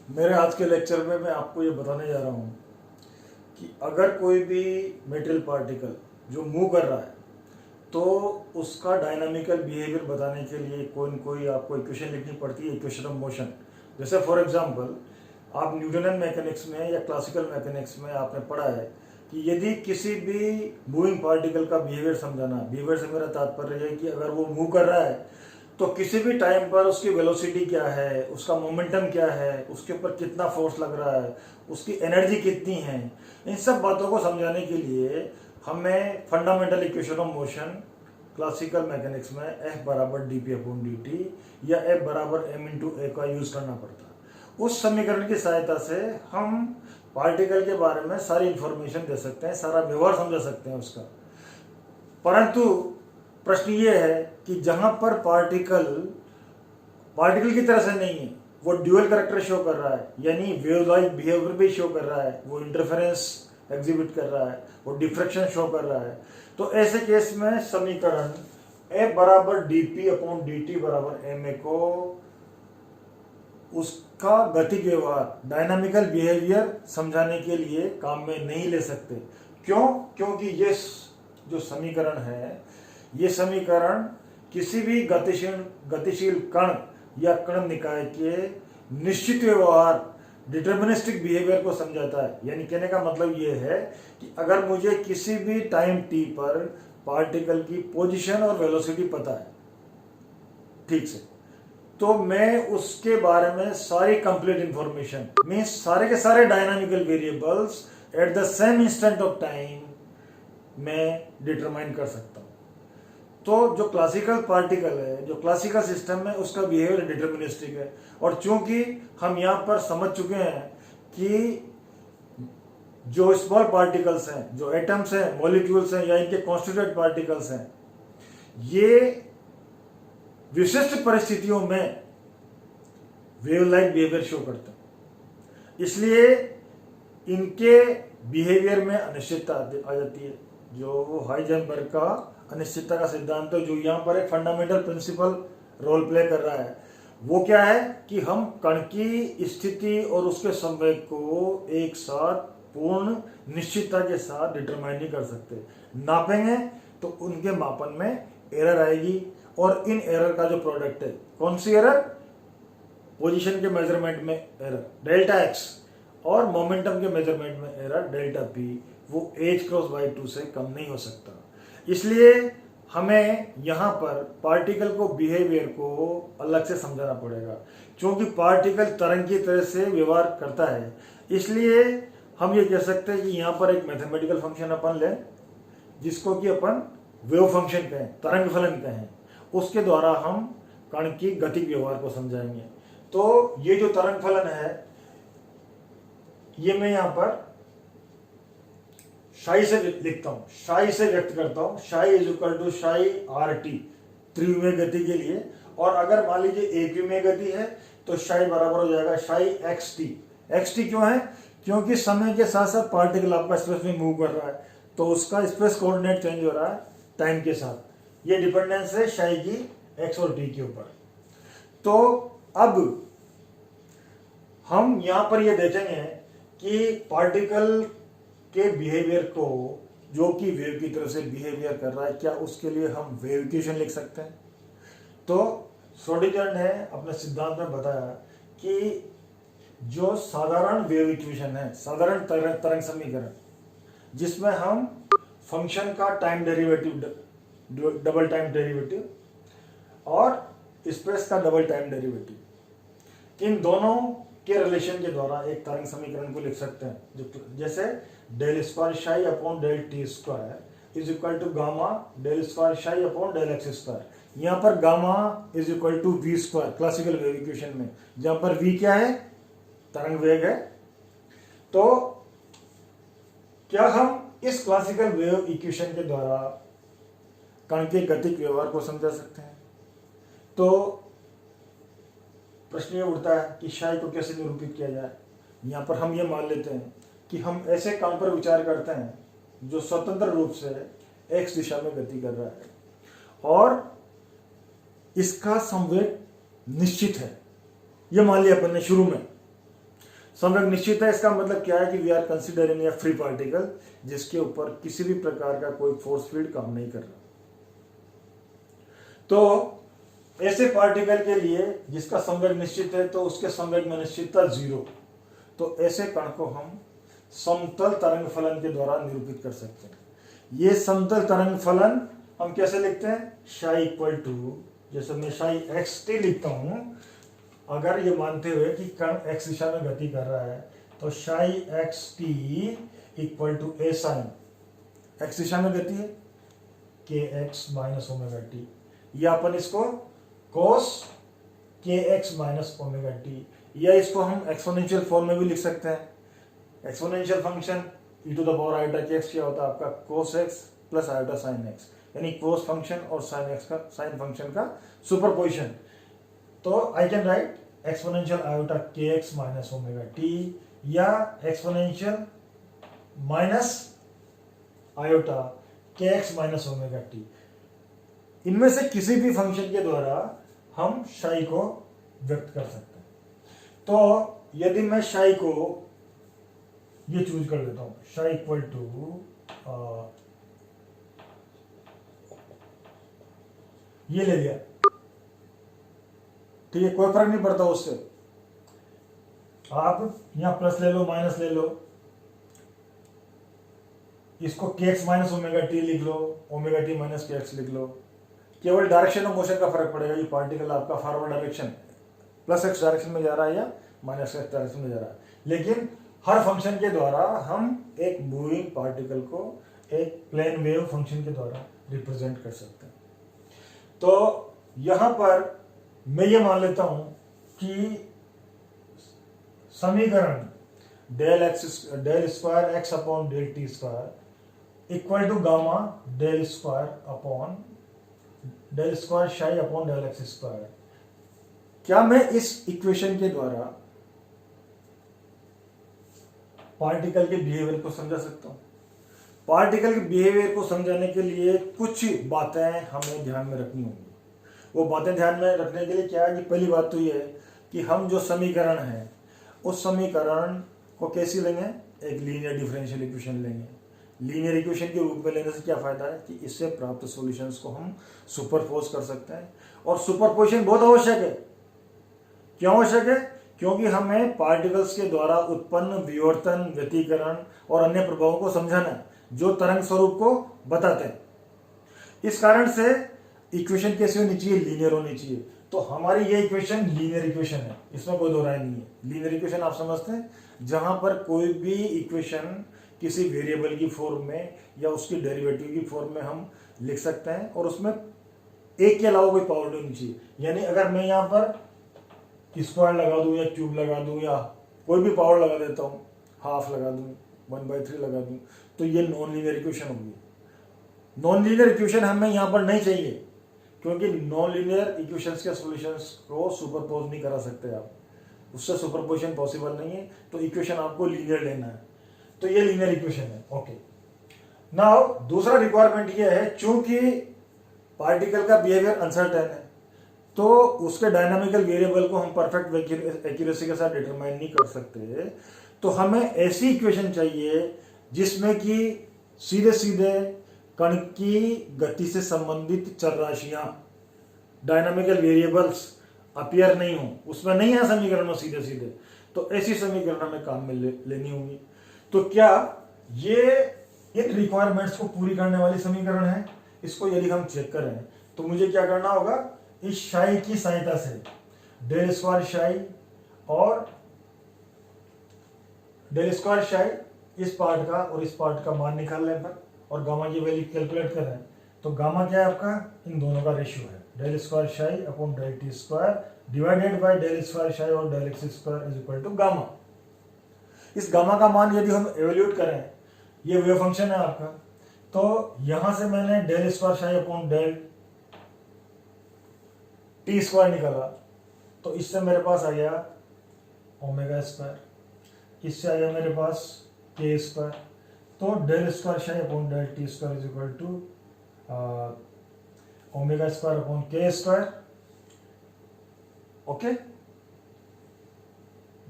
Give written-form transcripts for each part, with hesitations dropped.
मेरे आज के लेक्चर में मैं आपको ये बताने जा रहा हूँ कि अगर कोई भी मेटेरियल पार्टिकल जो मूव कर रहा है तो उसका डायनामिकल बिहेवियर बताने के लिए कोई न कोई आपको इक्वेशन लिखनी पड़ती है, इक्वेशन ऑफ मोशन। जैसे फॉर एग्जांपल आप न्यूटनियन मैकेनिक्स में या क्लासिकल मैकेनिक्स में आपने पढ़ा है कि यदि किसी भी मूविंग पार्टिकल का बिहेवियर समझाना, बिहेवियर से मेरा तात्पर्य है कि अगर वो मूव कर रहा है तो किसी भी टाइम पर उसकी वेलोसिटी क्या है, उसका मोमेंटम क्या है, उसके ऊपर कितना फोर्स लग रहा है, उसकी एनर्जी कितनी है, इन सब बातों को समझाने के लिए हमें fundamental equation of motion classical mechanics में F बराबर D P upon D T या F बराबर m इंटू ए का यूज करना पड़ता है। उस समीकरण की सहायता से हम पार्टिकल के बारे में सारी इंफॉर्मेशन दे सकते हैं, सारा व्यवहार समझा सकते हैं उसका। परंतु प्रश्न ये है कि जहां पर पार्टिकल पार्टिकल की तरह से नहीं है, वो ड्यूअल कैरेक्टर शो कर रहा है, यानी वेव लाइक बिहेवियर भी शो कर रहा है, वो इंटरफेरेंस एग्जिबिट कर रहा है, वो डिफ्रैक्शन शो कर रहा है, तो ऐसे केस में समीकरण F बराबर D P upon D T बराबर एम ए को उसका गतिक व्यवहार, डायनामिकल बिहेवियर समझाने के लिए काम में नहीं ले सकते। क्यों? क्योंकि ये जो समीकरण है, ये समीकरण किसी भी गतिशील कण या कण निकाय के निश्चित व्यवहार, डिटर्मिनिस्टिक बिहेवियर को समझाता है। यानी कहने का मतलब ये है कि अगर मुझे किसी भी टाइम t पर पार्टिकल की पोजीशन और वेलोसिटी पता है ठीक से, तो मैं उसके बारे में सारी कंप्लीट इंफॉर्मेशन, मीन्स सारे के सारे dynamical variables at the same instant of time मैं डिटरमाइन कर सकता हूं। तो जो क्लासिकल पार्टिकल है, जो क्लासिकल सिस्टम है, उसका बिहेवियर डिटर्मिनिस्टिक है। और चूंकि हम यहां पर समझ चुके हैं कि जो स्मॉल पार्टिकल्स हैं, जो एटम्स हैं, मॉलिक्यूल्स हैं या इनके कॉन्स्टिट्यूएंट पार्टिकल्स हैं, ये विशिष्ट परिस्थितियों में वेव लाइक बिहेवियर शो करते हैं, इसलिए इनके बिहेवियर में अनिश्चितता आ जाती है। जो हाइजेनबर्ग का अनिश्चितता का सिद्धांत है, जो यहाँ पर एक फंडामेंटल प्रिंसिपल रोल प्ले कर रहा है, वो क्या है कि हम कण की स्थिति और उसके संवेग को एक साथ पूर्ण निश्चितता के साथ डिटरमाइन नहीं कर सकते। नापेंगे तो उनके मापन में एरर आएगी, और इन एरर का जो प्रोडक्ट है, कौन सी एरर? पोजीशन के मेजरमेंट में एरर डेल्टा एक्स और मोमेंटम के मेजरमेंट में एरर डेल्टा पी, वो h×2 से कम नहीं हो सकता। इसलिए हमें यहाँ पर पार्टिकल को, बिहेवियर को अलग से समझाना पड़ेगा। क्योंकि पार्टिकल तरंग की तरह से व्यवहार करता है, इसलिए हम ये कह सकते हैं कि यहाँ पर एक मैथमेटिकल फंक्शन अपन लें जिसको कि अपन वेव फंक्शन कहें, तरंग फलन कहें, उसके द्वारा हम कण की गतिक व्यवहार को समझाएंगे। तो ये जो तरंग फलन है, ये मैं यहाँ पर शाई से लिखता हूं, शाई से व्यक्त करता हूं। शाई इज इक्वल टू शाई आर टी त्रिविमीय गति के लिए, और अगर मान लीजिए एक विमीय गति है तो शाई बराबर हो जाएगा शाई एक्स टी। एक्स टी क्यों है? क्योंकि समय के साथ साथ पार्टिकल आपका स्पेस में मूव कर रहा है, तो उसका स्पेस कोऑर्डिनेट चेंज हो रहा है टाइम के साथ। ये डिपेंडेंस है शाई की एक्स और टी के ऊपर। तो अब हम यहां पर ये देखेंगे कि पार्टिकल के बिहेवियर को, जो कि वेव की तरह से बिहेवियर कर रहा है, क्या उसके लिए हम वेव इक्वेशन लिख सकते हैं? तो श्रोडिंगर ने अपने सिद्धांत में बताया कि जो साधारण वेव इक्वेशन है, साधारण तरंग समीकरण, जिसमें हम फंक्शन का time derivative, double time derivative, और स्पेस का डबल टाइम डेरिवेटिव, इन दोनों के रिलेशन के द्वारा एक तरंग समीकरण को लिख सकते हैं। जो जैसे del square psi upon del t square is equal to gamma del square psi upon del x square. यहाँ पर gamma is equal to v square classical wave equation में, जहां पर वी क्या है? तरंग वेग है। तो क्या हम इस क्लासिकल वेव इक्वेशन के द्वारा कण के गतिक व्यवहार को समझा सकते हैं? तो प्रश्न ये उठता है कि शाई को कैसे निरूपित किया जाए। यहाँ पर हम ये मान लेते हैं कि हम ऐसे कण पर विचार करते हैं जो स्वतंत्र रूप से एक्स दिशा में गति कर रहा है और इसका संवेग निश्चित है। ये मान लिया अपन ने शुरू में, संवेग निश्चित है, इसका मतलब क्या है कि we are considering a free particle जिसके ऊपर किसी भी प्रकार का कोई फोर्स फील्ड काम नहीं कर रहा। तो ऐसे पार्टिकल के लिए जिसका संवेग निश्चित है तो उसके संवेग में निश्चितता 0, तो ऐसे कण को हम समतल तरंग फलन के द्वारा निरूपित कर सकते हैं। ये समतल तरंग फलन हम कैसे लिखते हैं, शाई इक्वल टू, जैसे मैं शाई एक्स टी लिखता हूं, अगर ये मानते हुए कि कण एक्स दिशा में गति कर रहा है तो psi x T equal to A sine x दिशा में गति है के एक्स माइनस ओमेगा टी, या अपन इसको कोस के एक्स माइनस ओमेगा टी, या इसको हम एक्सपोनेंशियल फॉर्म में भी लिख सकते हैं। Exponential function e to the power iota k x क्या होता है आपका cos x plus iota sine x, यानी कोस फंक्शन और साइन एक्स का साइन फंक्शन का सुपरपोजिशन। तो I can write exponential iota k x minus omega t या exponential minus iota k x minus omega t. इनमें से किसी भी फंक्शन के द्वारा हम शाई को व्यक्त कर सकते हैं। तो यदि मैं शाई को ये चूज कर देता हूं, शाई इक्वल टू ये ले लिया, ठीक है, कोई फर्क नहीं पड़ता उससे। आप यहां प्लस ले लो माइनस ले लो, इसको के एक्स माइनस ओमेगा टी लिख लो, ओमेगा टी माइनस के एक्स लिख लो, केवल डायरेक्शन ऑफ मोशन का फर्क पड़ेगा। ये पार्टिकल आपका forward direction plus x direction में जा रहा है या माइनस एक्स डायरेक्शन में जा रहा है, लेकिन हर फंक्शन के द्वारा हम एक मूविंग पार्टिकल को एक प्लेन वेव फंक्शन के द्वारा रिप्रेजेंट कर सकते हैं। तो यहां पर मैं ये मान लेता हूं कि समीकरण del square x upon del t square equal to gamma del square psi upon del x square, क्या मैं इस इक्वेशन के द्वारा पार्टिकल के बिहेवियर को समझा सकता हूं? पार्टिकल के बिहेवियर को समझाने के लिए कुछ बातें हमें ध्यान में रखनी होंगी। वो बातें ध्यान में रखने के लिए क्या है कि पहली बात तो ये है कि हम जो समीकरण है उस समीकरण को कैसे लेंगे, एक लीनियर डिफरेंशियल इक्वेशन लेंगे। लीनियर इक्वेशन के रूप में लेने से क्या फायदा है कि इससे प्राप्त सॉल्यूशंस को हम सुपरपोज कर सकते हैं, और सुपरपोजिशन बहुत आवश्यक है। क्यों आवश्यक है? क्योंकि हमें पार्टिकल्स के द्वारा उत्पन्न विवर्तन, व्यतिकरण और अन्य प्रभावों को समझाना है जो तरंग स्वरूप को बताते हैं। इस कारण से इक्वेशन कैसी होनी चाहिए, लीनियर होनी चाहिए। तो हमारी ये इक्वेशन लीनियर इक्वेशन है, इसमें कोई दो राय नहीं है। लीनियर इक्वेशन आप समझते हैं जहां पर कोई भी इक्वेशन किसी वेरिएबल की फॉर्म में या उसकी डेरिवेटिव की फॉर्म में हम लिख सकते हैं और उसमें एक के अलावा कोई पावर नहीं होनी चाहिए। यानी अगर मैं यहाँ पर स्क्वायर लगा दूं या क्यूब लगा दूं या कोई भी पावर लगा देता हूं, हाफ लगा दूं, 1/3 लगा दूं, तो ये नॉन लीनियर इक्वेशन होगी। नॉन लीनियर इक्वेशन हमें यहाँ पर नहीं चाहिए, क्योंकि नॉन लीनियर इक्वेशंस के सॉल्यूशंस को सुपरपोज नहीं करा सकते आप, उससे सुपरपोजिशन पॉसिबल नहीं है। तो इक्वेशन आपको लीनियर लेना है, तो ये लीनियर इक्वेशन है। ओके, नाउ दूसरा रिक्वायरमेंट ये है, चूंकि पार्टिकल का बिहेवियर अनसर्टेन है तो उसके डायनामिकल वेरिएबल को हम परफेक्ट एक्यूरेसी के साथ डिटरमाइन नहीं कर सकते। तो हमें ऐसी इक्वेशन चाहिए जिसमें कि सीधे सीधे कण की गति से संबंधित चर राशियां, डायनामिकल वेरिएबल्स अपीयर नहीं हो, उसमें नहीं है समीकरण में सीधे सीधे। तो ऐसी समीकरण हमें काम में लेनी होगी। तो क्या ये इन रिक्वायरमेंट्स को पूरी करने वाली समीकरण है? इसको यदि हम चेक करें तो मुझे क्या करना होगा, इस शाई की सहायता से डेल स्क्वायर शाई और डेल स्क्वायर शाई इस पार्ट का और इस पार्ट का मान निकालने पर और गामा की वैल्यू कैलकुलेट करें तो गामा क्या है आपका, इन दोनों का रेशियो है, del square psi upon del t square divided by del square psi और del x square is equal to gamma. इस गामा का मान यदि हम एवेल्यूट करें, ये वेव फंक्शन है आपका, तो यहां से मैंने del square psi upon del t square निकाला, तो इससे मेरे पास आ गया ओमेगा स्क्वायर, इससे आ गया मेरे पास के स्क्वायर। तो del square psi upon del t square is equal to omega square upon के स्क्वायर। ओके,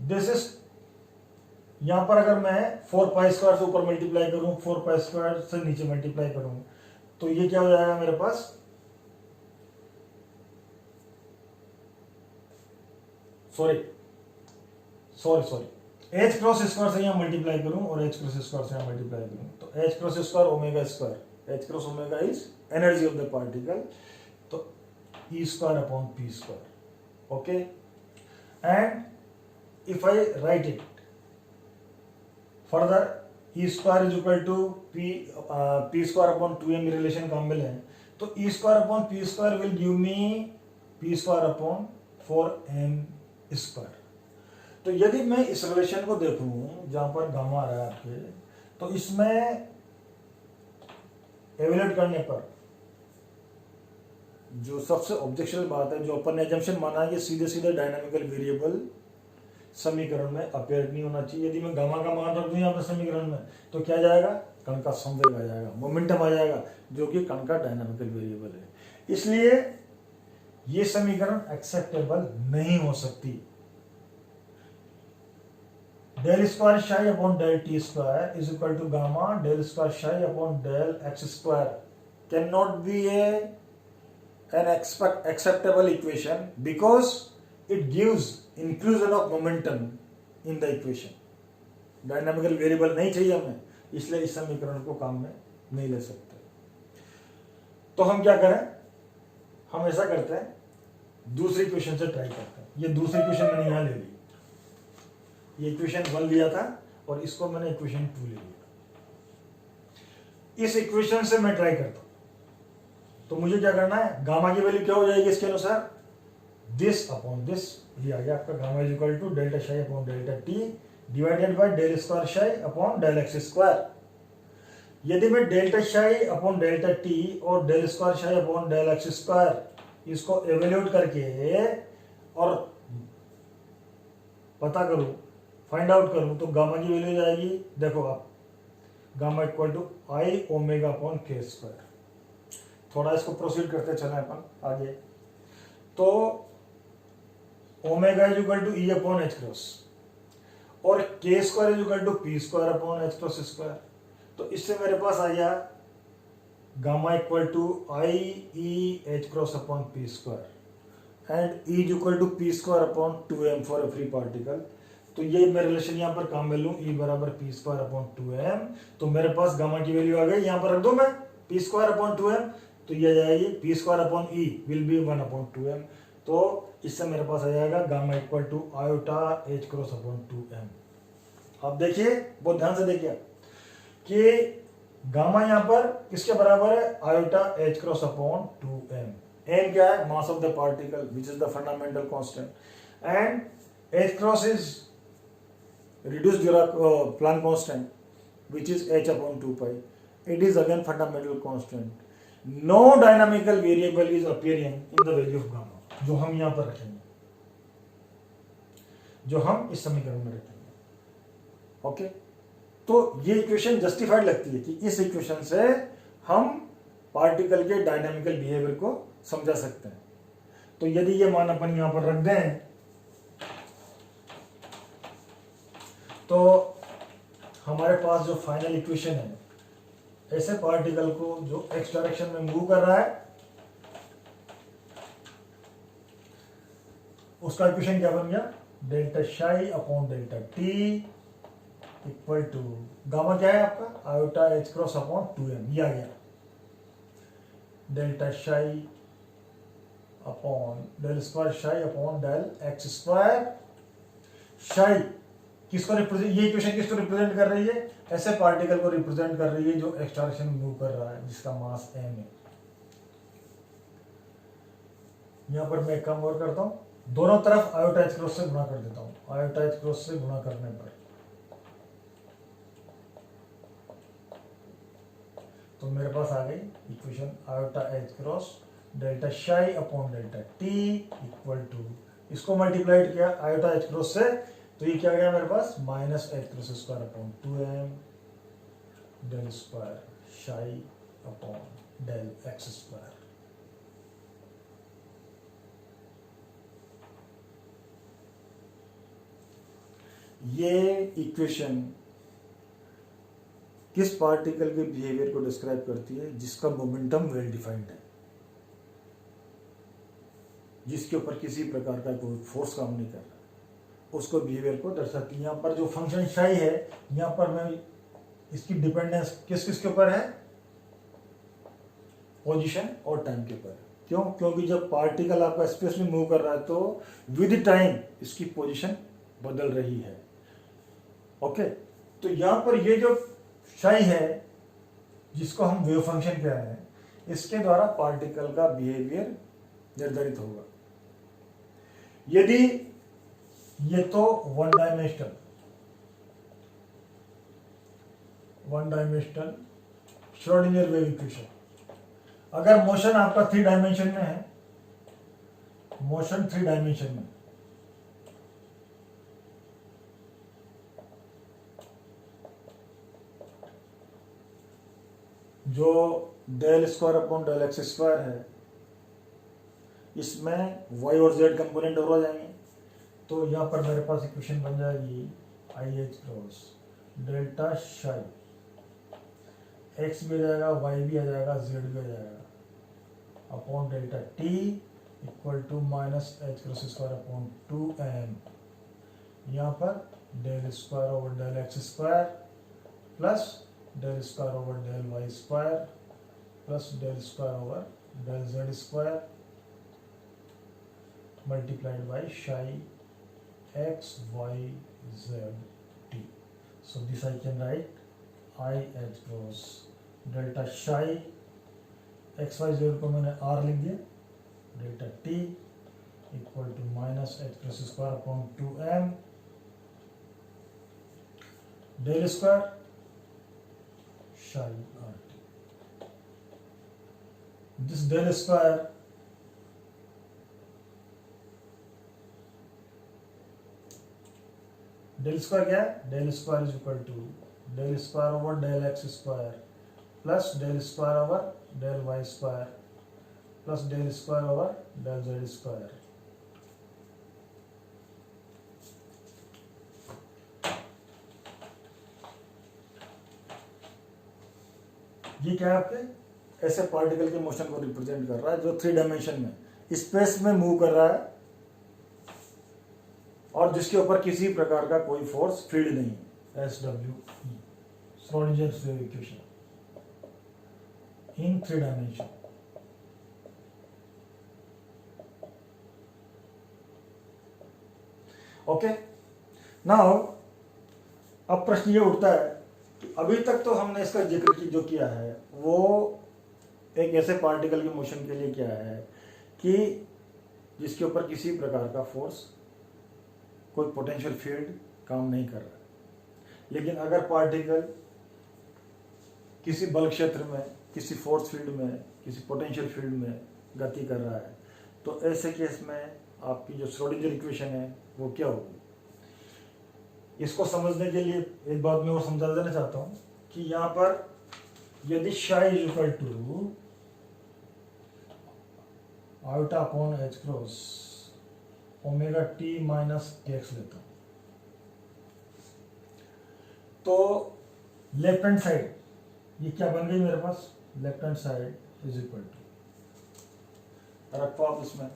दिस इज यहां पर अगर मैं 4 पाई स्क्वायर से ऊपर मल्टीप्लाई करूं, 4 पाई स्क्वायर से नीचे मल्टीप्लाई करूं, तो ये क्या हो जाएगा मेरे पास, सॉरी एच क्रॉस स्क्वायर से यहां मल्टीप्लाई करूं और एच क्रॉस स्क्वायर से यहां मल्टीप्लाई करूं, तो H cross square omega square, h cross omega is energy of the particle, तो E square upon p square, okay. And if I write it further, e square is equal to p square upon 2m relation काम मिले हैं, तो e square upon p square will give me p square upon 4m square। तो यदि मैं इस relation को देखूं जहां पर गामा आ रहा है आपके, तो इसमें एवेल्यूएट करने पर जो सबसे ऑब्जेक्शनल बात है, जो अपन ने एजम्पशन माना है कि सीधे सीधे डायनामिकल वेरिएबल समीकरण में अपेयर नहीं होना चाहिए। यदि मैं गामा का मान रख दूं यहाँ पर समीकरण में, तो क्या जाएगा, कण का संवेग आ जाएगा, मोमेंटम आ जाएगा, जो कि कण का डायनामिकल वेरिएबल है। इसलिए ये समीकरण एक्सेप्टेबल नहीं हो सकती। Del square psi upon del t square is equal to gamma del square psi upon del x square can not be an acceptable equation because it gives inclusion of momentum in the equation। Dynamical variable नहीं चाहिए हमें, इसलिए इस समीकरण को काम में नहीं ले सकते। तो हम क्या करें, हम ऐसा करते हैं, दूसरी इक्वेशन से ट्राई करते हैं। ये दूसरी इक्वेशन मैंने यहां ले ली, ये इक्वेशन 1 लिया था और इसको मैंने इक्वेशन 2 ले लिया। इस इक्वेशन से मैं ट्राई करता हूं, तो मुझे क्या करना है, गामा की वैल्यू क्या हो जाएगी इसके अनुसार, दिस अपॉन दिस, ये आ गया आपका gamma is equal to delta psi upon delta t divided by del square psi upon del x square. यदि मैं delta psi upon delta t और del square psi upon del x square इसको evaluate करके और पता करूं, find out करूं, तो गामा की वैल्यू जाएगी, देखो आप, gamma equal to i omega upon के स्क्वायर। थोड़ा इसको प्रोसीड करते चले अपन आगे, तो omega is equal to E upon H cross और k square is equal to P square upon H cross square. तो इससे मेरे पास आ गया gamma equal to i E h cross upon p square and E is equal to P square upon 2m for a free particle. तो ये मैं relation यहां पर काम में लूं, ई बराबर पी स्क्वायर अपॉन 2m, तो मेरे पास गामा की वैल्यू आ गई, यहां पर रख दो मैं पी स्क्वायर अपॉन 2m, तो ये जाएगी P square upon E will be 1 upon 2m। तो इससे मेरे पास आ जाएगा gamma equal to iota H cross upon 2m। अब देखिए, बहुत ध्यान से देखिए कि गामा यहां पर किसके बराबर है, iota H cross upon 2m। m क्या है, mass of the particle which is the fundamental constant, and H cross is reduced Planck constant which is h upon 2 pi. It is again fundamental constant. No dynamical variable is appearing in the value of gamma, जो हम यहां पर रखेंगे, जो हम इस समीकरण में रखेंगे। ओके, तो ये इक्वेशन जस्टिफाइड लगती है कि इस इक्वेशन से हम पार्टिकल के डायनामिकल बिहेवियर को समझा सकते हैं। तो यदि ये मान अपन यहां पर रख दें, तो हमारे पास जो फाइनल इक्वेशन है, ऐसे पार्टिकल को जो एक्स डायरेक्शन में मूव कर रहा है, उसका इक्वेशन क्या बन गया, delta psi upon delta T equal to gamma क्या है आपका, iota H cross upon 2m, ये आ गया delta psi upon del square psi upon del x square. शाई किसको रिप्रेजेंट, ये इक्वेशन किसको रिप्रेजेंट कर रही है, ऐसे पार्टिकल को रिप्रेजेंट कर रही है जो एक्स डायरेक्शन में मूव कर रहा है, जिसका मास m है। यहां पर मैं एक काम और करता हूं, दोनों तरफ आयोटा एच क्रॉस से गुणा कर देता हूं। आयोटा एच क्रॉस से गुणा करने पर तो मेरे पास आ गई equation iota H cross delta psi upon delta T equal to, इसको मल्टीप्लाइड किया आयोटा एच क्रॉस से, तो ये क्या गया मेरे पास, minus H cross square upon 2m del square psi upon del x square. ये इक्वेशन किस पार्टिकल के बिहेवियर को डिस्क्राइब करती है? जिसका मोमेंटम वेल डिफाइंड है, जिसके ऊपर किसी प्रकार का कोई फोर्स काम नहीं कर रहा, उसको बिहेवियर को दर्शाती है। यहाँ पर जो फंक्शन शाई है, यहाँ पर मैं इसकी डिपेंडेंस किस किस के ऊपर है? पोजीशन और टाइम के ऊपर। क्यों? क्योंकि जब पार्टिकल आपका स्पेस में मूव कर रहा है तो विद टाइम इसकी पोजीशन बदल रही है। ओके, तो यहाँ पर ये जो शाई है, जिसको हम वेव फंक्शन कह रहे हैं, इसके द्वारा पार्टिकल का बिहेवियर निर्धारित होगा। यदि ये तो one dimensional Schrodinger wave equation. अगर मोशन आपका 3 डायमेंशन में है, मोशन 3 डायमेंशन में, जो del square upon del x square है, इसमें y और z कंपोनेंट और हो जाएंगे। तो यहाँ पर मेरे पास इक्वेशन बन जाएगी आई एच क्रॉस डेल्टा शाई, x भी आ जाएगा, y भी आ जाएगा, z भी आ जाएगा, upon delta t equal to minus H cross square upon 2m। यहाँ पर del square over del x square plus del square over del Y square plus del square over del Z square multiplied by psi x y z t. So this I can write I h cross delta psi x y z को मैंने r लिख दिया, delta t equal to minus h cross square upon 2m del square psi r t. This del square del square क्या है? Del square is equal to del square over del x square plus del square over del Y square plus del square over del Z square. ये क्या है? आपके ऐसे particle के motion को represent कर रहा है जो 3 डायमेंशन में स्पेस में मूव कर रहा है और जिसके ऊपर किसी प्रकार का कोई फोर्स फील्ड नहीं है। S W Schrodinger wave equation in 3 dimension. Okay, now अब प्रश्न ये उठता है कि अभी तक तो हमने इसका जिक्र जो किया है वो एक ऐसे पार्टिकल के मोशन के लिए किया है कि जिसके ऊपर किसी प्रकार का फोर्स, कोई पोटेंशियल फील्ड काम नहीं कर रहा। लेकिन अगर पार्टिकल किसी बल क्षेत्र में, किसी फोर्स फील्ड में, किसी पोटेंशियल फील्ड में गति कर रहा है, तो ऐसे केस में आपकी जो श्रोडिंगर इक्वेशन है वो क्या होगी? इसको समझने के लिए एक बात मैं और समझा देना चाहता हूं कि यहाँ पर यदि psi is equal to iota upon H cross omega T minus X लेता हूं, तो लेफ्ट हैंड साइड ये क्या बन गई मेरे पास? Left hand side is equal to, रखो आप इसमें,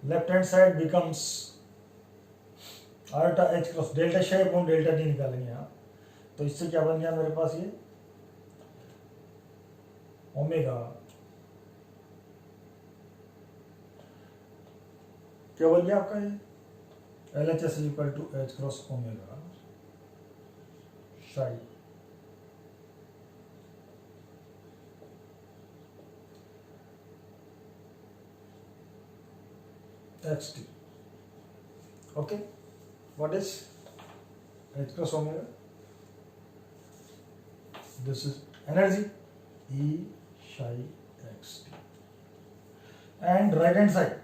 left hand side becomes iota H cross delta psi upon delta t निकालेंगे यहाँ, तो इससे क्या बन गया मेरे पास? ये ओमेगा क्या बन गया आपका? ये L H S is equal to h cross omega psi x t. Okay, what is h cross omega? This is energy E psi x t. And right hand side,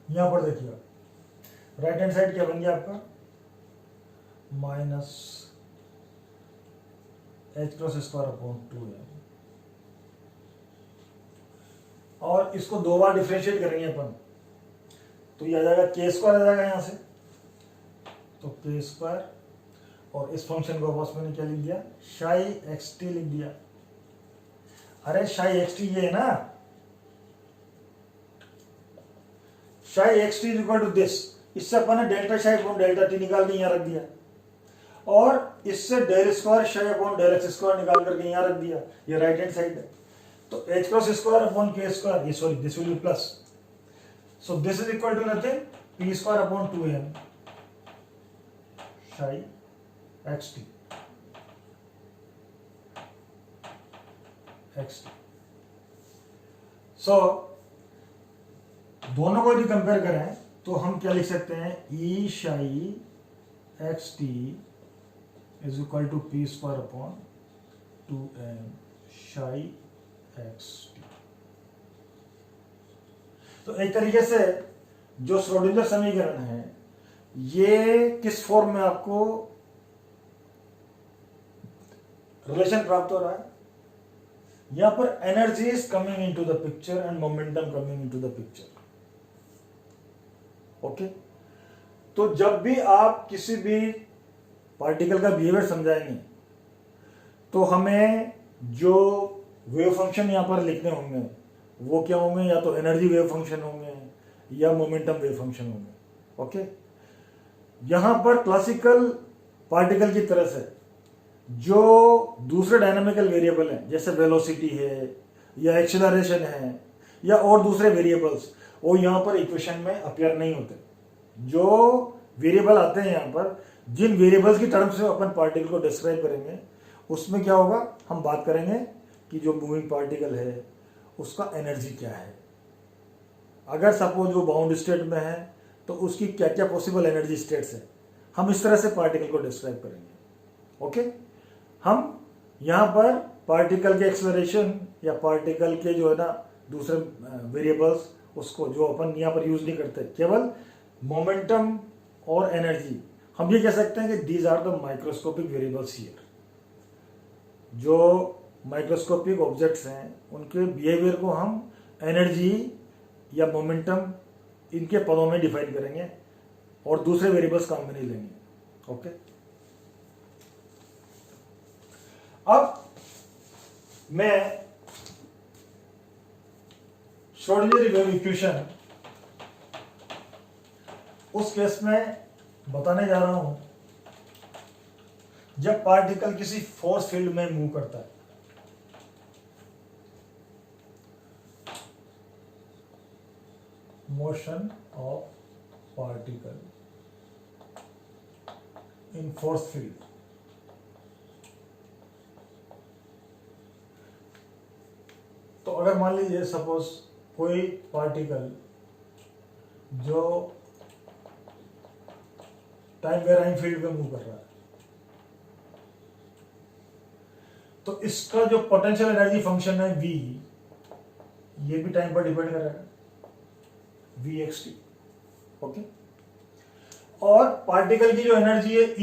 यहां पर देखिए राइट हैंड साइड क्या बन गया आपका? Minus H cross square upon 2m और इसको 2 बार differentiate करेंगे अपन, तो ये आ जाएगा के स्क्वायर आ जाएगा यहाँ से, तो के स्क्वायर, और इस फंक्शन को बस मैंने क्या लिख दिया, शाई एक्स टी लिख दिया। अरे शाई एक्स टी ये है ना, psi x T is equal to this, इससे अपन ने delta psi upon delta T निकाल के यहाँ रख दिया, और इससे del square psi upon del x square निकाल करके यहाँ रख दिया, ये राइट हैंड साइड है। तो एच क्रॉस स्क्वायर अपॉन के स्क्वायर, ये sorry this will be plus, so this is equal to nothing P square upon 2m psi x T X T. So दोनों को यदि कंपेयर करें तो हम क्या लिख सकते हैं, E psi x T is equal to P square upon 2m psi x T. तो एक तरीके से जो श्रोडिंगर समीकरण है ये किस फॉर्म में आपको रिलेशन प्राप्त हो रहा है, यहां पर energy is coming into the picture and momentum coming into the picture. Okay, तो जब भी आप किसी भी पार्टिकल का बिहेवियर समझाएंगे तो हमें जो वेव फंक्शन यहां पर लिखने होंगे वो क्या होंगे, या तो एनर्जी वेव फंक्शन होंगे या मोमेंटम वेव फंक्शन होंगे। ओके, यहां पर क्लासिकल पार्टिकल की तरह से जो दूसरे डायनामिकल वेरिएबल हैं जैसे वेलोसिटी है या एक्सेलरेशन है या और दूसरे वेरिएबल्स, वो यहां पर इक्वेशन में अपीयर नहीं होते। जो वेरिएबल आते हैं यहां पर, जिन वेरिएबल्स की टर्म्स से अपन पार्टिकल को डिस्क्राइब करेंगे उसमें क्या होगा, हम बात करेंगे कि जो मूविंग पार्टिकल है उसका एनर्जी क्या है। अगर सपोज वो बाउंड स्टेट में है तो उसकी क्या क्या पॉसिबल एनर्जी स्टेट्स है, हम इस तरह से पार्टिकल को डिस्क्राइब करेंगे। ओके, हम यहां पर पार्टिकल के एक्सेलरेशन या पार्टिकल के जो है ना दूसरे वेरिएबल्स, उसको जो अपन यहां पर यूज नहीं करते, केवल मोमेंटम और एनर्जी, हम ये कह सकते हैं कि these are the microscopic variables here. जो माइक्रोस्कोपिक ऑब्जेक्ट्स हैं उनके बिहेवियर को हम एनर्जी या मोमेंटम इनके पदों में डिफाइन करेंगे और दूसरे वेरिएबल्स काम में नहीं लेंगे। ओके, अब मैं श्रोडिंगर वेव इक्वेशन उस केस में बताने जा रहा हूं जब पार्टिकल किसी फोर्स फील्ड में मूव करता है। Motion of particle in force field. तो अगर मान लीजिए सपोज कोई पार्टिकल जो टाइम वेराइंग फील्ड में मूव कर रहा है, तो इसका जो पोटेंशियल एनर्जी फंक्शन है v, ये भी टाइम पर डिपेंड करेगा, v एक्स टी। ओके, और पार्टिकल की जो एनर्जी है E,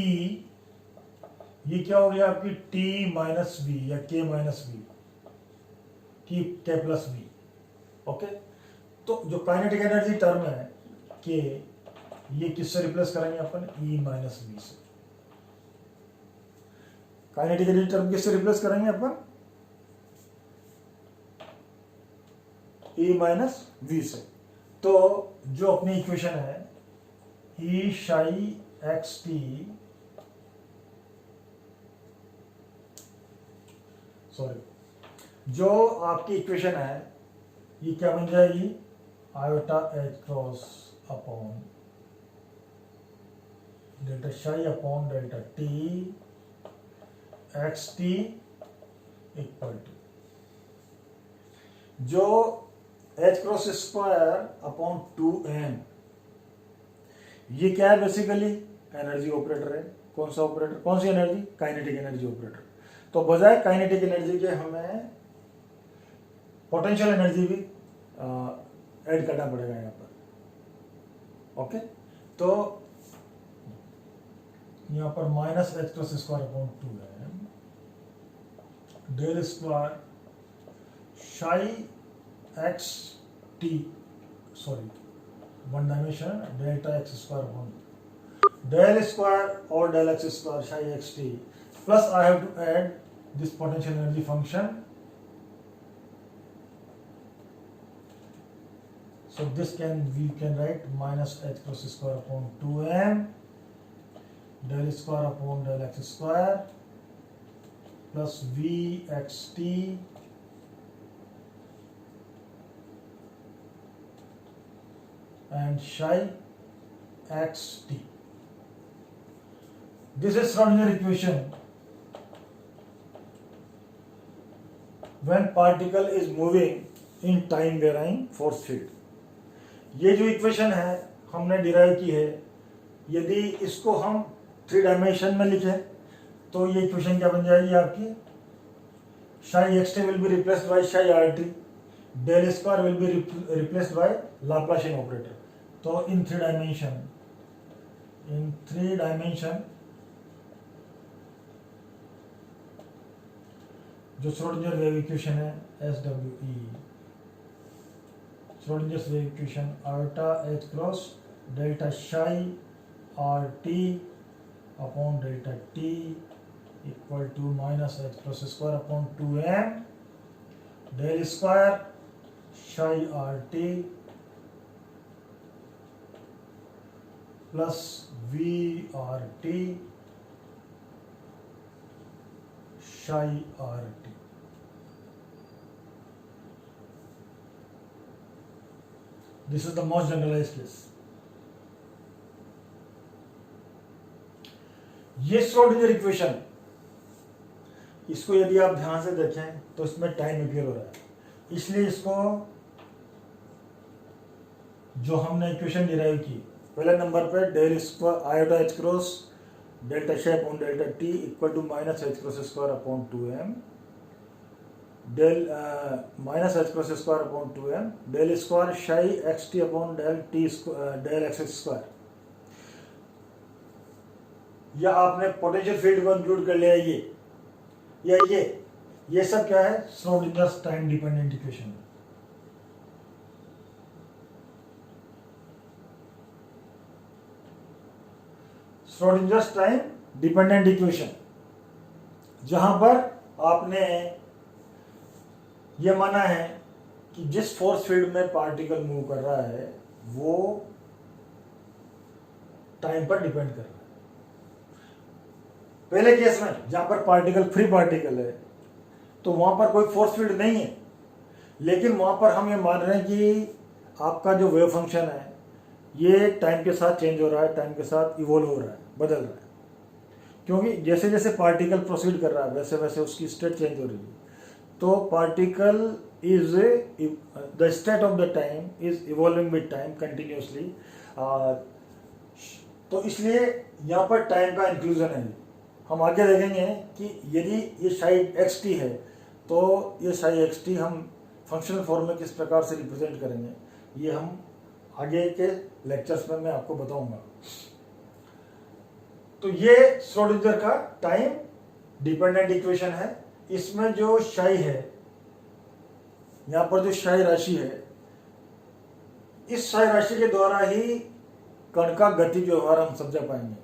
ये क्या हो गया आपकी t माइनस वी या k minus V, k plus V. Okay, तो जो काइनेटिक एनर्जी टर्म है k, ये किससे रिप्लेस करेंगे अपन, E माइनस वी से। काइनेटिक एनर्जी टर्म किससे रिप्लेस करेंगे अपन, E माइनस वी से। तो जो अपनी इक्वेशन है E शाई एक्स टी, सॉरी, जो आपकी इक्वेशन है ये क्या बन जाएगी, iota H cross upon delta psi upon delta T X T equal to, जो H cross square upon 2m, ये क्या है बेसिकली, एनर्जी ऑपरेटर है। कौन सा ऑपरेटर, कौन सी एनर्जी, काइनेटिक एनर्जी ऑपरेटर। तो बजाय काइनेटिक एनर्जी के हमें पोटेंशियल एनर्जी भी ऐड करना पड़ेगा यहाँ पर। ओके, तो यहाँ पर minus H cross square upon 2m del square psi x T, sorry one dimension delta X square upon del square or del x square psi xt plus I have to add this potential energy function. So this we can write minus h cross square upon 2m del square upon del x square plus v xt and psi xt. This is Schrodinger equation when particle is moving in time varying force field. ये जो equation है हमने derive की है, यदि इसको हम 3 dimension में लिखें तो ये इक्वेशन क्या बन जाएगी आपकी, psi xt will be replaced by psi rt, del square will be replaced by Laplacian operator. तो in 3 dimension जो श्रोडिंगर वेव इक्वेशन है SWE, Schrodinger wave equation iota H cross delta psi RT upon delta T equal to minus H cross square upon 2m del square psi RT plus VRT psi RT. This is the most generalized case. ये Schrodinger equation, इसको यदि आप ध्यान से देखें तो इसमें time appear हो रहा है, इसलिए इसको जो हमने इक्वेशन डिराइव की पहले नंबर पे del square iota H cross delta psi upon delta t equal to minus H cross square upon 2m del minus H cross square upon 2m del square psi xt upon del t del x square, या आपने potential field को include कर लिया ये सब क्या है, Schrödinger's time dependent equation. Schrödinger's time dependent equation, जहां पर आपने यह माना है कि जिस फोर्स फील्ड में पार्टिकल मूव कर रहा है वो टाइम पर डिपेंड कर रहा है. पहले केस में जहां पर पार्टिकल फ्री पार्टिकल है तो वहां पर कोई फोर्स फील्ड नहीं है, लेकिन वहां पर हम ये मान रहे हैं कि आपका जो वेव फंक्शन है ये टाइम के साथ चेंज हो रहा है, टाइम के साथ इवोल्व हो रहा है, बदल रहा है, क्योंकि जैसे जैसे पार्टिकल प्रोसीड कर रहा है वैसे वैसे उसकी स्टेट चेंज हो रही है. तो particle is the state of the time is evolving with time continuously. तो इसलिए यहाँ पर टाइम का इंक्लूजन है. हम आगे देखेंगे कि यदि ये psi xt है तो ये psi xt हम फंक्शनल फॉर्म में किस प्रकार से रिप्रेजेंट करेंगे, ये हम आगे के लेक्चर्स में मैं आपको बताऊंगा. तो ये श्रोडिंगर का टाइम डिपेंडेंट इक्वेशन है. इसमें जो psi है, यहां पर जो psi राशि है, इस psi राशि के द्वारा ही कण का गति व्यवहार हम समझा पाएंगे.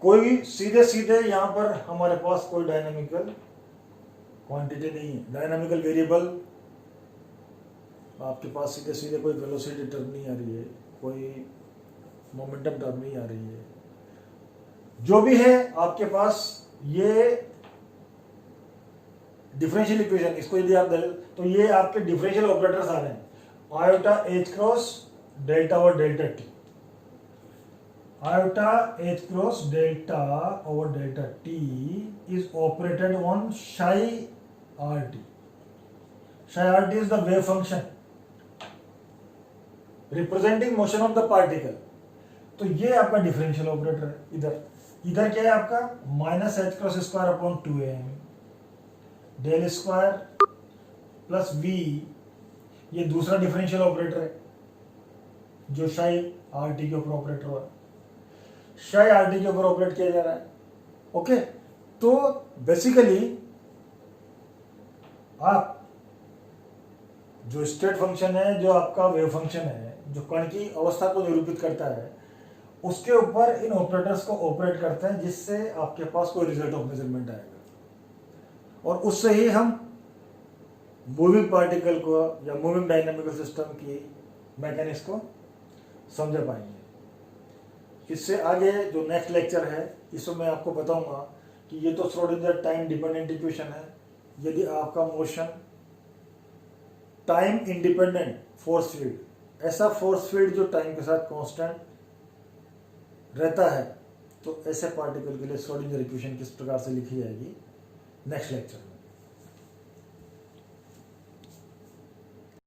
कोई सीधे सीधे यहां पर हमारे पास कोई डायनामिकल क्वांटिटी नहीं है, डायनामिकल वेरिएबल आपके पास सीधे सीधे कोई वेलोसिटी टर्म नहीं आ रही है, कोई मोमेंटम टर्म नहीं आ रही है. जो भी है आपके पास ये डिफरेंशियल इक्वेशन, इसको यदि आप तो ये आपके डिफरेंशियल ऑपरेटर्स आ रहे हैं, आयोटा एच क्रॉस डेल्टा और delta T. Iota H cross delta और delta T is operated on psi RT. psi RT is the wave function representing motion of the particle. तो ये आपका डिफरेंशियल ऑपरेटर है. इधर क्या है आपका minus H cross square upon 2m del square plus v, ये दूसरा डिफरेंशियल ऑपरेटर है जो psi RT के ऊपर ऑपरेटर हुआ है. psi RT के ऊपर ऑपरेट किया जा रहा है. ओके, तो बेसिकली आप जो स्टेट फंक्शन है, जो आपका वेव फंक्शन है, जो कण की अवस्था को निरूपित करता है, उसके ऊपर इन ऑपरेटर्स को ऑपरेट करते हैं, जिससे आपके पास कोई रिजल्ट ऑफ मेजरमेंट आएगा और उससे ही हम मूविंग पार्टिकल को या मूविंग डायनामिकल सिस्टम की मैकेनिक्स को समझ पाएंगे। इससे आगे जो नेक्स्ट लेक्चर है, इसमें मैं आपको बताऊंगा कि ये तो श्रोडिंगर टाइम डिपेंडेंट इक्वेशन है। यदि आपका motion time independent force field, ऐसा फोर्स फील्ड जो टाइम के साथ कांस्टेंट रहता है, तो ऐसे पार्टिकल के लिए श्रोडिंगर इक्वेशन किस प्रकार से लिखी जाएगी नेक्स्ट लेक्चर में।